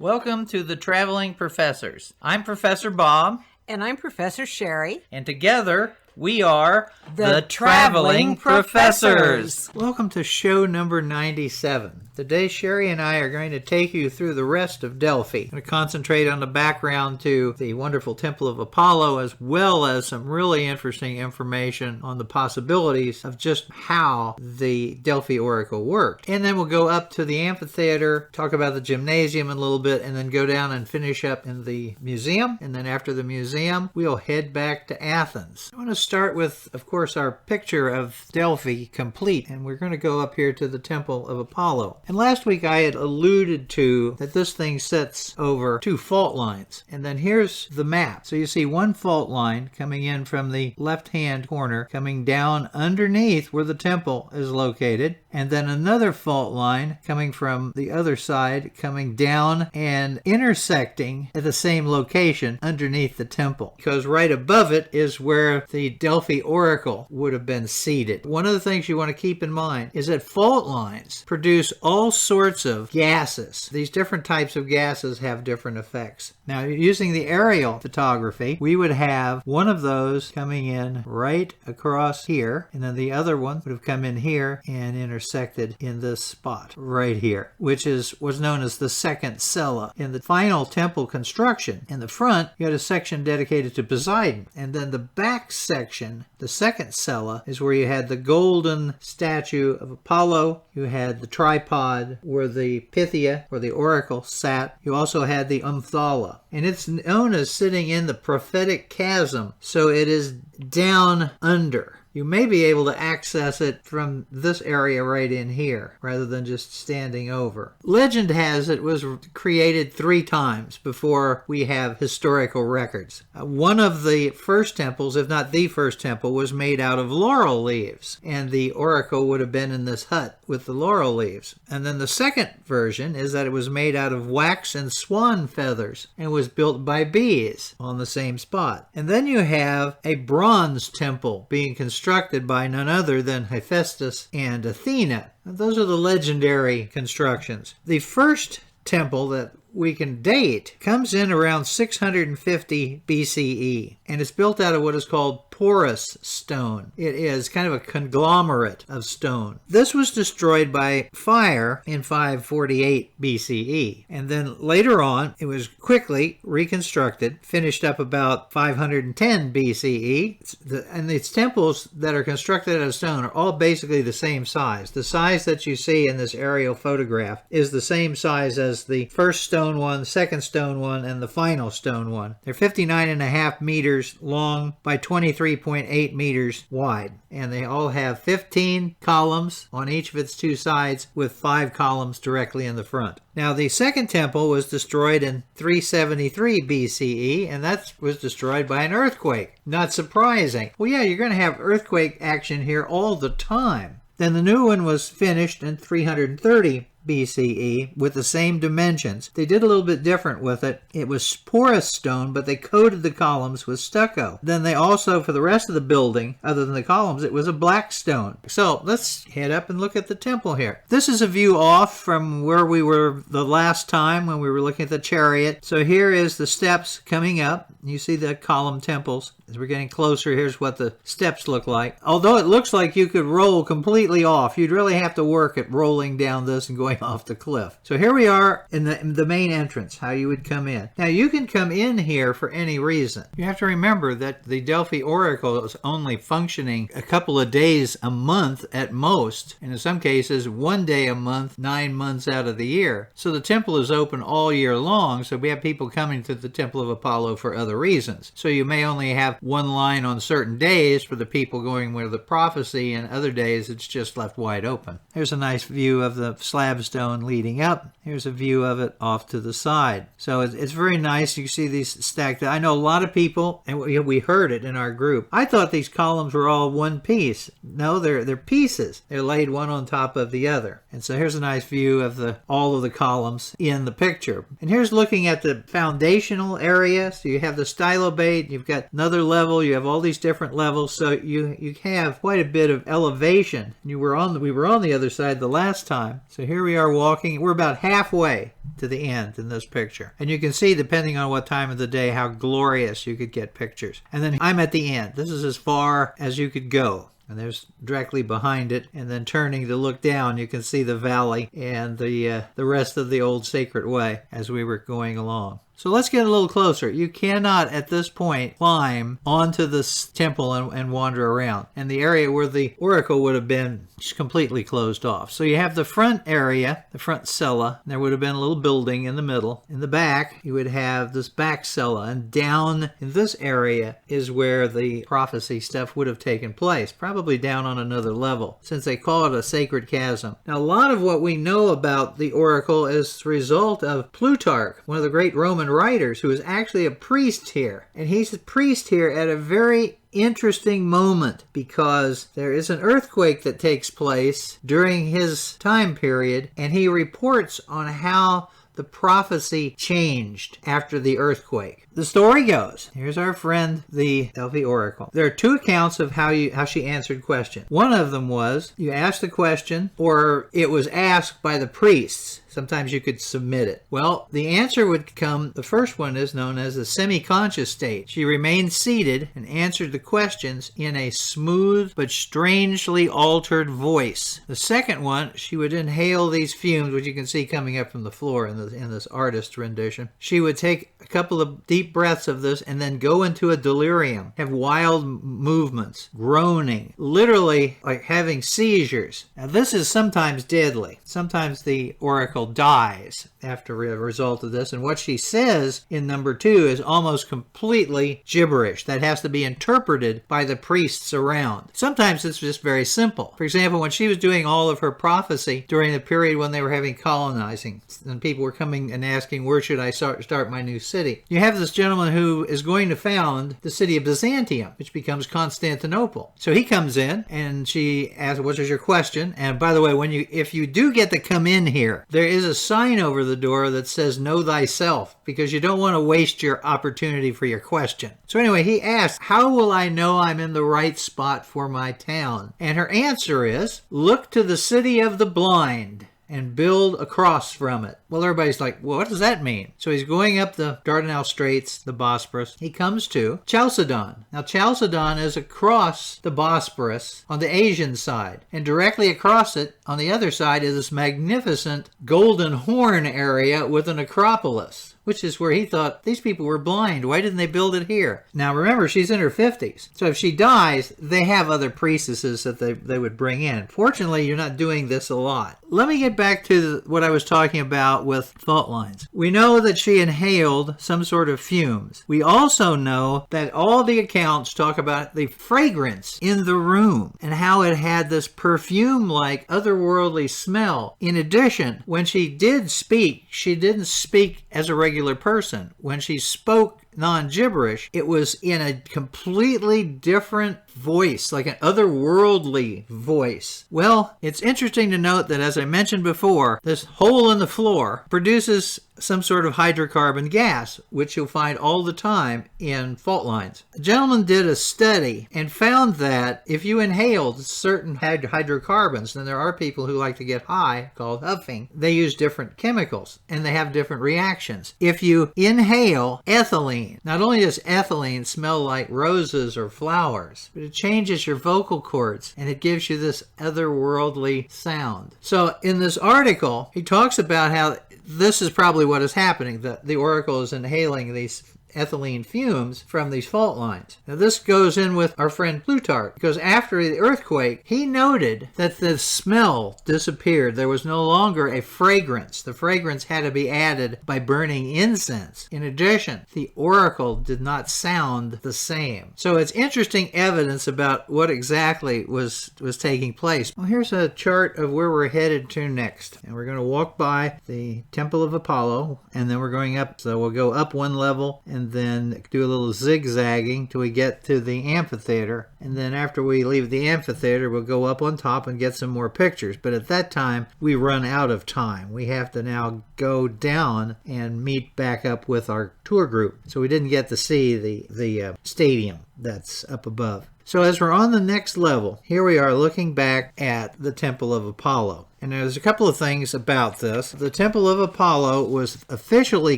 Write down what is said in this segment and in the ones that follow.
Welcome to the Traveling Professors. I'm Professor Bob. And I'm Professor Sheri. And together we are the Traveling Professors. Welcome to show number 97. Today Sheri and I are going to take you through the rest of Delphi. I'm going to concentrate on the background to the wonderful Temple of Apollo, as well as some really interesting information on the possibilities of just how the Delphi Oracle worked. And then we'll go up to the amphitheater, talk about the gymnasium a little bit, and then go down and finish up in the museum. And then after the museum, we'll head back to Athens. I want to start with, of course, our picture of Delphi complete, and we're going to go up here to the Temple of Apollo. And last week I had alluded to that this thing sits over two fault lines. And then here's the map. So you see one fault line coming in from the left-hand corner, coming down underneath where the temple is located, and then another fault line coming from the other side, coming down and intersecting at the same location underneath the temple. Because right above it is where the Delphi Oracle would have been seated. One of the things you want to keep in mind is that fault lines produce all sorts of gases. These different types of gases have different effects. Now, using the aerial photography, we would have one of those coming in right across here, and then the other one would have come in here and intersected in this spot right here, which was known as the second cella. In the final temple construction, in the front, you had a section dedicated to Poseidon, and then the back section, the second cella, is where you had the golden statue of Apollo. You had the tripod where the Pythia, or the oracle, sat. You also had the Umphala. And it's known as sitting in the prophetic chasm, so it is down under. You may be able to access it from this area right in here, rather than just standing over. Legend has it was created 3 times before we have historical records. One of the first temples, if not the first temple, was made out of laurel leaves, and the oracle would have been in this hut with the laurel leaves. And then the second version is that it was made out of wax and swan feathers, and was built by bees on the same spot. And then you have a bronze temple being constructed by none other than Hephaestus and Athena. Those are the legendary constructions. The first temple that we can date comes in around 650 BCE, and it's built out of what is called porous stone. It is kind of a conglomerate of stone. This was destroyed by fire in 548 BCE, and then later on it was quickly reconstructed, finished up about 510 BCE, and these temples that are constructed out of stone are all basically the same size. The size that you see in this aerial photograph is the same size as the first stone one, second stone one, and the final stone one. They're 59.5 meters long by 23.8 meters wide, and they all have 15 columns on each of its 2 sides, with 5 columns directly in the front. Now, the second temple was destroyed in 373 BCE, and that was destroyed by an earthquake. Not surprising. Well, yeah, you're going to have earthquake action here all the time. Then the new one was finished in 330 BCE with the same dimensions. They did a little bit different with it. It was porous stone, but they coated the columns with stucco. Then they also, for the rest of the building, other than the columns, it was a black stone. So let's head up and look at the temple here. This is a view off from where we were the last time when we were looking at the chariot. So here is the steps coming up. You see the column temples. As we're getting closer, here's what the steps look like. Although it looks like you could roll completely off, you'd really have to work at rolling down this and going off the cliff. So here we are in the main entrance, how you would come in. Now you can come in here for any reason. You have to remember that the Delphi Oracle is only functioning a couple of days a month at most, and in some cases 1 day a month, 9 months out of the year. So the temple is open all year long, so we have people coming to the Temple of Apollo for other reasons. So you may only have one line on certain days for the people going with the prophecy, and other days it's just left wide open. Here's a nice view of the slab stone leading up. Here's a view of it off to the side. So it's very nice. You see these stacked. I know a lot of people, and we heard it in our group. I thought these columns were all one piece. No, they're pieces. They're laid one on top of the other. And so here's a nice view of all of the columns in the picture. And here's looking at the foundational area. So you have the stylobate, you've got another level, you have all these different levels. So you have quite a bit of elevation. We were on the other side the last time. So here we we are walking. We're about halfway to the end in this picture. And you can see, depending on what time of the day, how glorious you could get pictures. And then I'm at the end. This is as far as you could go. And there's directly behind it, and then turning to look down, you can see the valley and the rest of the old sacred way as we were going along. So let's get a little closer. You cannot, at this point, climb onto this temple and wander around. And the area where the oracle would have been just completely closed off. So you have the front area, the front cella. There would have been a little building in the middle. In the back, you would have this back cella. And down in this area is where the prophecy stuff would have taken place. Probably down on another level, since they call it a sacred chasm. Now, a lot of what we know about the oracle is the result of Plutarch, one of the great Roman writers, who is actually a priest here. And he's a priest here at a very interesting moment, because there is an earthquake that takes place during his time period, and he reports on how the prophecy changed after the earthquake. The story goes, here's our friend, the Delphi oracle. There are two accounts of how she answered questions. One of them was, you asked a question, or it was asked by the priests. Sometimes you could submit it. Well, the answer would come, the first one is known as the semi-conscious state. She remained seated and answered the questions in a smooth but strangely altered voice. The second one, she would inhale these fumes, which you can see coming up from the floor in this artist's rendition. She would take a couple of deep breaths of this and then go into a delirium, have wild movements, groaning, literally like having seizures. Now, this is sometimes deadly. Sometimes the oracle dies after a result of this, and what she says in number 2 is almost completely gibberish that has to be interpreted by the priests around. Sometimes it's just very simple. For example, when she was doing all of her prophecy during the period when they were having colonizing and people were coming and asking, where should I start my new city? You have this gentleman who is going to found the city of Byzantium, which becomes Constantinople. So he comes in and she asks, what is your question? And by the way, if you do get to come in here, there is a sign over the door that says know thyself, because you don't want to waste your opportunity for your question. So anyway, he asked, how will I know I'm in the right spot for my town? And her answer is, look to the city of the blind and build across from it. Well, everybody's like, well, what does that mean? So he's going up the Dardanelles Straits, the Bosporus. He comes to Chalcedon. Now, Chalcedon is across the Bosporus on the Asian side. And directly across it, on the other side, is this magnificent Golden Horn area with an acropolis, which is where he thought these people were blind. Why didn't they build it here? Now, remember, she's in her 50s. So if she dies, they have other priestesses that they would bring in. Fortunately, you're not doing this a lot. Let me get back to what I was talking about with fault lines. We know that she inhaled some sort of fumes. We also know that all the accounts talk about the fragrance in the room and how it had this perfume-like otherworldly smell. In addition, when she did speak, she didn't speak as a regular person. When she spoke non-gibberish, it was in a completely different voice, like an otherworldly voice. Well, it's interesting to note that, as I mentioned before, this hole in the floor produces some sort of hydrocarbon gas, which you'll find all the time in fault lines. A gentleman did a study and found that if you inhaled certain hydrocarbons, and there are people who like to get high, called huffing, they use different chemicals and they have different reactions. If you inhale ethylene, not only does ethylene smell like roses or flowers, but it changes your vocal cords and it gives you this otherworldly sound. So in this article, he talks about how this is probably what is happening. The oracle is inhaling these ethylene fumes from these fault lines. Now this goes in with our friend Plutarch, because after the earthquake, he noted that the smell disappeared. There was no longer a fragrance. The fragrance had to be added by burning incense. In addition, the oracle did not sound the same. So it's interesting evidence about what exactly was taking place. Well, here's a chart of where we're headed to next. And we're going to walk by the Temple of Apollo, and then we're going up. So we'll go up one level and then do a little zigzagging till we get to the amphitheater. And then after we leave the amphitheater, we'll go up on top and get some more pictures. But at that time, we run out of time. We have to now go down and meet back up with our tour group. So we didn't get to see the stadium that's up above. So as we're on the next level, here we are looking back at the Temple of Apollo. And there's a couple of things about this. The Temple of Apollo was officially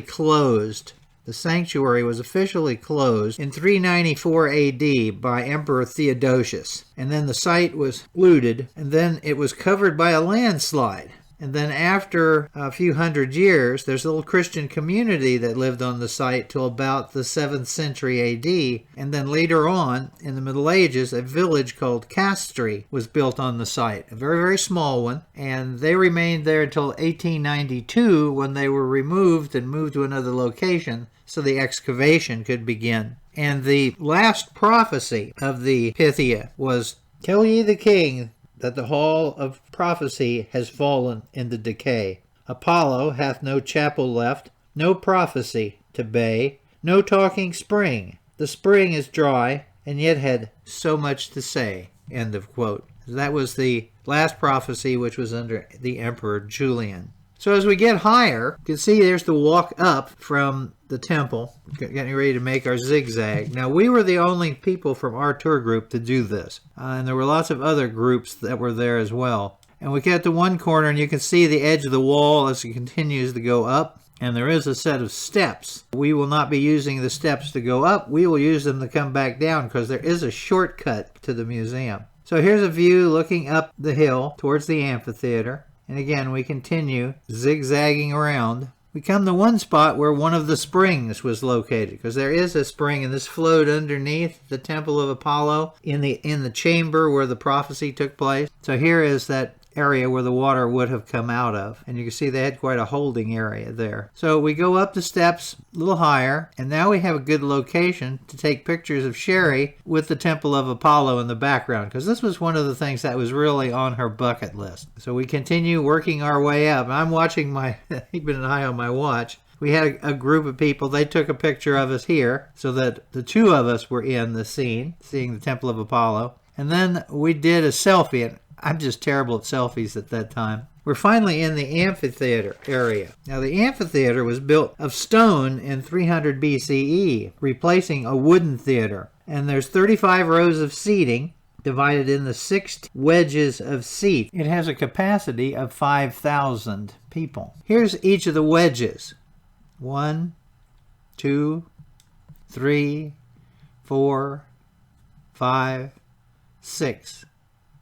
closed. The sanctuary was officially closed in 394 AD by Emperor Theodosius. And then the site was looted, and then it was covered by a landslide. And then after a few hundred years, there's a little Christian community that lived on the site till about the 7th century AD. And then later on, in the Middle Ages, a village called Castri was built on the site. A very, very small one. And they remained there until 1892 when they were removed and moved to another location so the excavation could begin. And the last prophecy of the Pythia was, "Tell ye the king that the hall of prophecy has fallen into decay. Apollo hath no chapel left, no prophecy to bay, no talking spring. The spring is dry, and yet had so much to say." End of quote. That was the last prophecy, which was under the Emperor Julian. So as we get higher, you can see there's the walk up from the temple, getting ready to make our zigzag. Now, we were the only people from our tour group to do this, and there were lots of other groups that were there as well. And we get to one corner, and you can see the edge of the wall as it continues to go up, and there is a set of steps. We will not be using the steps to go up. We will use them to come back down because there is a shortcut to the museum. So here's a view looking up the hill towards the amphitheater. And again, we continue zigzagging around. We come to one spot where one of the springs was located, because there is a spring, and this flowed underneath the Temple of Apollo in the chamber where the prophecy took place. So here is that area where the water would have come out of, and you can see they had quite a holding area there. So we go up the steps a little higher, and now we have a good location to take pictures of Sheri with the Temple of Apollo in the background, because this was one of the things that was really on her bucket list. So we continue working our way up. I'm watching my keeping an eye on my watch. We had a group of people. They took a picture of us here so that the two of us were in the scene, seeing the Temple of Apollo. And then we did a selfie, and I'm just terrible at selfies at that time. We're finally in the amphitheater area. Now, the amphitheater was built of stone in 300 BCE, replacing a wooden theater. And there's 35 rows of seating divided into 6 wedges of seats. It has a capacity of 5,000 people. Here's each of the wedges. 1, 2, 3, 4, 5, 6.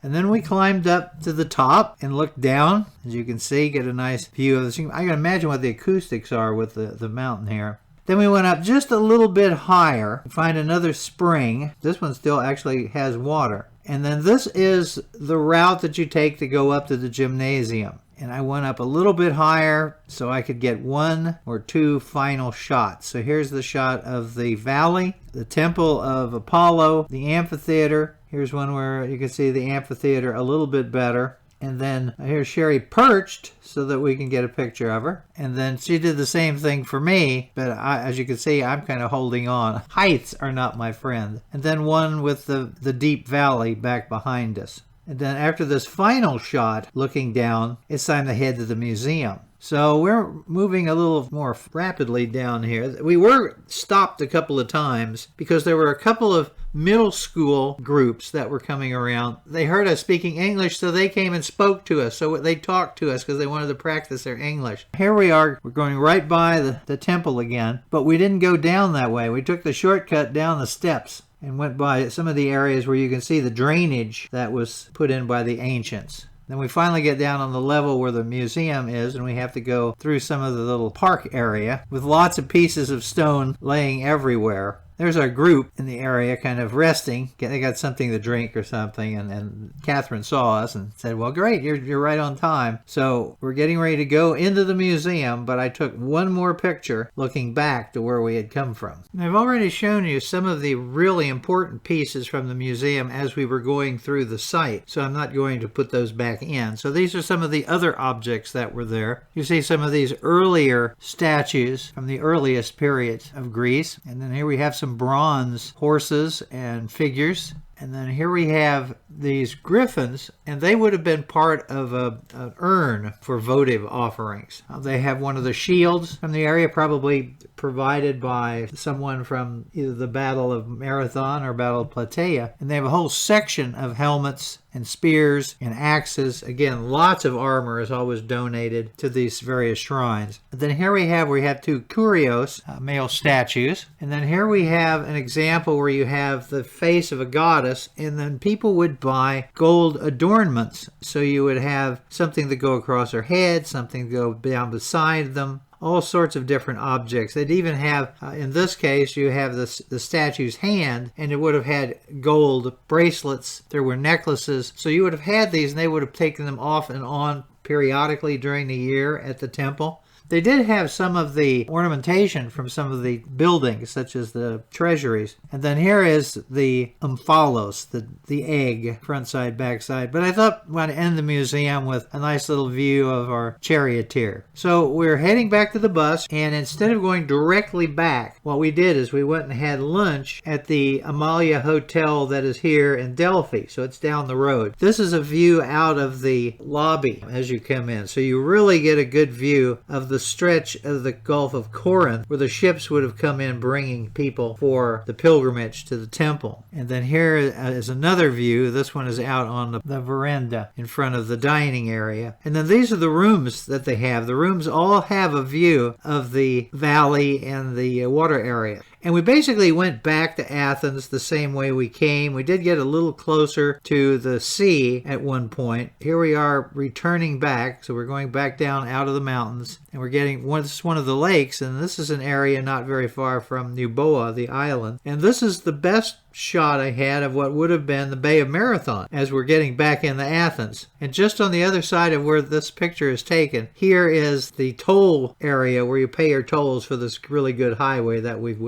And then we climbed up to the top and looked down. As you can see, get a nice view of this. I can imagine what the acoustics are with the mountain here. Then we went up just a little bit higher to find another spring. This one still actually has water. And then this is the route that you take to go up to the gymnasium. And I went up a little bit higher so I could get 1 or 2 final shots. So here's the shot of the valley, the Temple of Apollo, the amphitheater. Here's one where you can see the amphitheater a little bit better. And then here's Sheri perched so that we can get a picture of her. And then she did the same thing for me, but as you can see, I'm kind of holding on. Heights are not my friend. And then one with the deep valley back behind us. And then after this final shot, looking down, it's time to head to the museum. So we're moving a little more rapidly down here. We were stopped a couple of times because there were a couple of middle school groups that were coming around. They heard us speaking English, so they came and spoke to us. So they talked to us because they wanted to practice their English. Here we are. We're going right by the temple again, but we didn't go down that way. We took the shortcut down the steps and went by some of the areas where you can see the drainage that was put in by the ancients. Then we finally get down on the level where the museum is, and we have to go through some of the little park area with lots of pieces of stone laying everywhere. There's our group in the area kind of resting. They got something to drink or something, and Catherine saw us and said, well, great, you're right on time. So we're getting ready to go into the museum, but I took one more picture looking back to where we had come from. And I've already shown you some of the really important pieces from the museum as we were going through the site, so I'm not going to put those back in. So these are some of the other objects that were there. You see some of these earlier statues from the earliest periods of Greece, and then here we have some bronze horses and figures. And then here we have these griffins, and they would have been part of an urn for votive offerings. They have one of the shields from the area, probably provided by someone from either the Battle of Marathon or Battle of Plataea. And they have a whole section of helmets and spears and axes. Again, lots of armor is always donated to these various shrines. And then here we have two kurios, male statues. And then here we have an example where you have the face of a goddess, and then people would buy gold adornments. So you would have something to go across her head, something to go down beside them, all sorts of different objects. They'd even have, in this case, you have the statue's hand, and it would have had gold bracelets. There were necklaces. So you would have had these, and they would have taken them off and on periodically during the year at the temple. They did have some of the ornamentation from some of the buildings, such as the treasuries. And then here is the omphalos, the egg, front side, back side. But I thought I want to end the museum with a nice little view of our charioteer. So we're heading back to the bus, and instead of going directly back, what we did is we went and had lunch at the Amalia Hotel that is here in Delphi. So it's down the road. This is a view out of the lobby as you come in. So you really get a good view of the stretch of the Gulf of Corinth where the ships would have come in bringing people for the pilgrimage to the temple. And then here is another view. This one is out on the veranda in front of the dining area. And then these are the rooms that they have. The rooms all have a view of the valley and the water area. And we basically went back to Athens the same way we came. We did get a little closer to the sea at one point. Here we are returning back. So we're going back down out of the mountains. And we're getting this is one of the lakes. And this is an area not very far from Euboea, the island. And this is the best shot I had of what would have been the Bay of Marathon as we're getting back into Athens. And just on the other side of where this picture is taken, here is the toll area where you pay your tolls for this really good highway that we've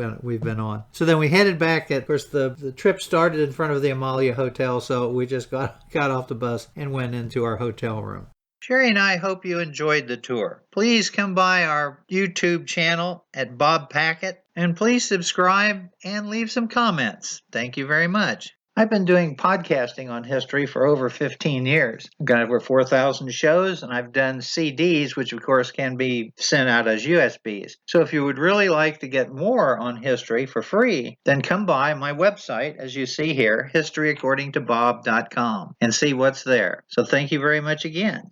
been on. So then we headed back. Of course, the trip started in front of the Amalia Hotel, so we just got off the bus and went into our hotel room. Sheri and I hope you enjoyed the tour. Please come by our YouTube channel at Bob Packett, and please subscribe and leave some comments. Thank you very much. I've been doing podcasting on history for over 15 years. I've got over 4,000 shows, and I've done CDs, which of course can be sent out as USBs. So if you would really like to get more on history for free, then come by my website, as you see here, historyaccordingtobob.com, and see what's there. So thank you very much again.